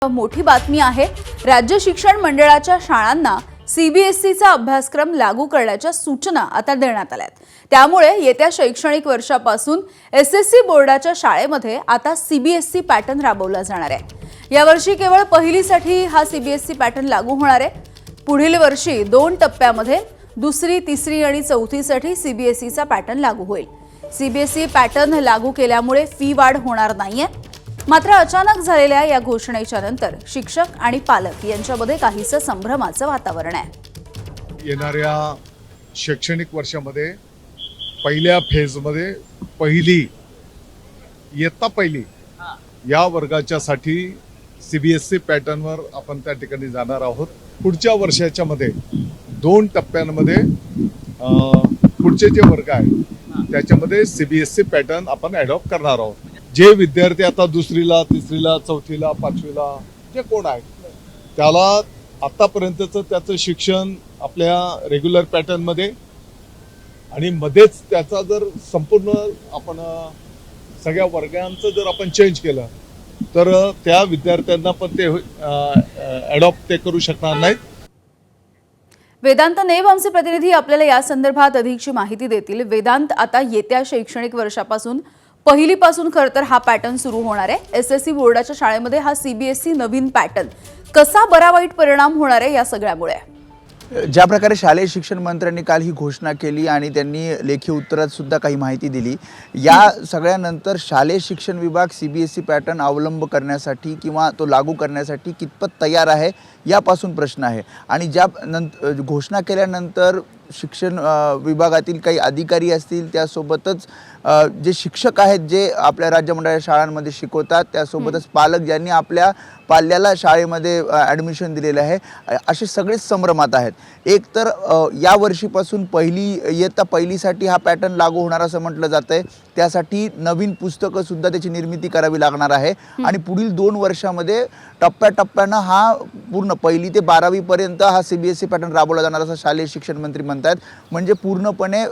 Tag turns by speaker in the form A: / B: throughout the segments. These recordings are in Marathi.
A: मोठी बातमी आहे। राज्य शिक्षण मंडळाच्या शाळांना सीबीएसईचा अभ्यासक्रम लागू करण्याच्या सूचना आता देण्यात आल्या आहेत। त्यामुळे येत्या शैक्षणिक वर्षापासून एसएससी बोर्डाच्या शाळेमध्ये आता सीबीएसई पॅटर्न राबवला जाणार आहे। यावर्षी केवळ पहिलीसाठी हा सीबीएसई पॅटर्न लागू होणार आहे। पुढील वर्षी 2 टप्प्यामध्ये दुसरी, तिसरी आणि चौथीसाठी सीबीएसईचा पॅटर्न लागू होईल। सीबीएसई पॅटर्न लागू केल्यामुळे फी वाढ होणार नाहीये। मात्र अचानक झालेल्या या घोषणेच्या नंतर शिक्षक आणि पालक यांच्यामध्ये काहीसं संभ्रमाचं वातावरण आहे।
B: येणाऱ्या शैक्षणिक वर्षामध्ये पहिल्या फेजमध्ये इयत्ता पहिली या वर्गाच्यासाठी सीबीएसई पॅटर्नवर आपण त्या ठिकाणी जाणार आहोत। पुढच्या वर्षाच्या मध्ये 2 टप्प्यांमध्ये पुढचे जे वर्ग आहेत त्याच्यामध्ये सीबीएसई पॅटर्न आपण अडॉप्ट करणार आहोत। जे विद्यार्थी आता दुसरीला, तिसरीला, चौथीला, पाचवीला जे कोण आहेत त्याला आतापर्यंतचं त्याचं शिक्षण आपल्या रेग्युलर पॅटर्नमध्ये आणि मध्येच त्याचा जर संपूर्ण आपण सगळ्या वर्गांचं जर आपण चेंज केलं तर त्या विद्यार्थ्यांना पण ते अडॉप्ट ते करू शकणार नाहीत।
A: वेदांत नेब आमचे प्रतिनिधी आपल्याला या संदर्भात अधिकची माहिती देतील। वेदांत, आता येत्या शैक्षणिक वर्षापासून पहिलीपासून खरं तर हा पॅटर्न सुरू होणार आहे। एसएससी बोर्डाच्या शाळेमध्ये हा सीबीएसई नवीन पॅटर्न कसा बरा वाईट परिणाम होणार आहे या सगळ्यामुळे?
C: ज्या प्रकारे शालेय शिक्षण मंत्र्यांनी काल ही घोषणा केली आणि त्यांनी लेखी उत्तरात सुद्धा काही माहिती दिली, या सगळ्यानंतर शालेय शिक्षण विभाग सीबीएसई पॅटर्न अवलंब करण्यासाठी किंवा तो लागू करण्यासाठी कितपत तयार आहे यापासून प्रश्न आहे। आणि ज्या घोषणा केल्यानंतर शिक्षण विभागातील काही अधिकारी असतील, त्यासोबतच जे शिक्षक आहेत जे आपल्या राज्य मंडळाच्या शाळांमध्ये शिकवतात, त्यासोबतच पालक ज्यांनी आपल्या पाल्याला शाळेमध्ये ॲडमिशन दिलेलं आहे, असे सगळेच संभ्रमात आहेत। एक तर या वर्षीपासून इयत्ता पहिलीसाठी हा पॅटर्न लागू होणार असं म्हटलं जातं आहे। त्यासाठी नवीन पुस्तकंसुद्धा त्याची निर्मिती करावी लागणार आहे आणि पुढील 2 वर्षामध्ये टप्प्याटप्प्यानं हा पूर्ण 1ली ते 12वी पर्यंत हा सीबीएसई पॅटर्न राबवला जाणार असं शालेय शिक्षण मंत्री म्हणतात। म्हणजे पूर्णपणे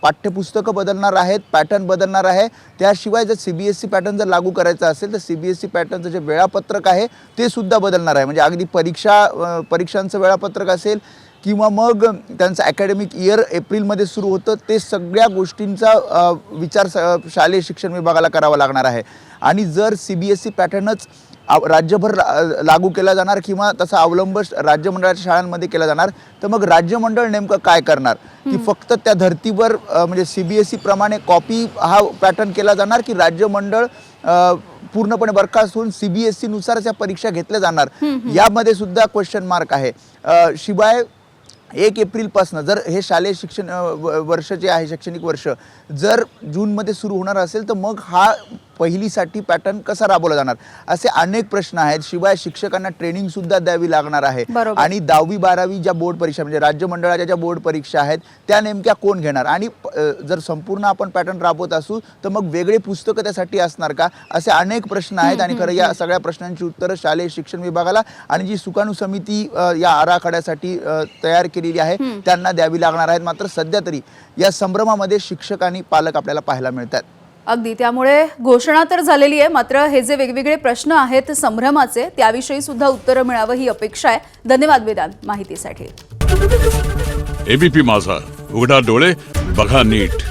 C: पाठ्यपुस्तकं बदलणार आहेत, पॅटर्न बदलणार आहे। त्याशिवाय जर सीबीएसई पॅटर्न जर लागू करायचा असेल तर सीबीएसई पॅटर्नचं जे वेळापत्रक आहे ते सुद्धा बदलणार आहे। म्हणजे अगदी परीक्षांचं वेळापत्रक असेल किंवा मग त्यांचं अकॅडमिक इयर एप्रिलमध्ये सुरू होतं, ते सगळ्या गोष्टींचा विचार शालेय शिक्षण विभागाला करावा लागणार आहे। आणि जर सीबीएसई पॅटर्नच राज्यभर लागू केला जाणार किंवा तसा अवलंब राज्य मंडळाच्या शाळांमध्ये केला जाणार तर मग राज्य मंडळ नेमकं काय करणार? की फक्त त्या धर्तीवर म्हणजे सीबीएसई प्रमाणे कॉपी हा पॅटर्न केला जाणार की राज्य मंडळ पूर्णपणे बरखास्त होऊन सीबीएसई नुसारच या परीक्षा घेतल्या जाणार? यामध्ये सुद्धा क्वेश्चन मार्क आहे। शिवाय 1 एप्रिलपासून जर हे शालेय शिक्षण वर्ष जे आहे, शैक्षणिक वर्ष जर जूनमध्ये सुरू होणार असेल तर मग हा पहिलीसाठी पॅटर्न कसा राबवला जाणार, असे अनेक प्रश्न आहेत। शिवाय शिक्षकांना ट्रेनिंग सुद्धा द्यावी लागणार आहे। आणि 10वी 12वी ज्या बोर्ड परीक्षा म्हणजे राज्य मंडळाच्या ज्या बोर्ड परीक्षा आहेत त्या नेमक्या कोण घेणार? आणि जर संपूर्ण आपण पॅटर्न राबवत असू तर मग वेगळे पुस्तकं त्यासाठी असणार का? असे अनेक प्रश्न आहेत। आणि खरं या सगळ्या प्रश्नांची उत्तरं शालेय शिक्षण विभागाला आणि जी सुकाणू समिती या आराखड्यासाठी तयार केलेली आहे त्यांना द्यावी लागणार आहेत। मात्र सध्या तरी या संभ्रमामध्ये शिक्षक आणि पालक आपल्याला पाहायला मिळतात।
A: अगदी, त्यामुळे घोषणा तर झालेली आहे, मात्र हे जे वेगवेगळे प्रश्न आहेत संभ्रमाचे त्याविषयी सुद्धा उत्तरं मिळावं ही अपेक्षा आहे। धन्यवाद वेदांत माहितीसाठी।
D: एबीपी माझा, उघडा डोळे बघा नीट।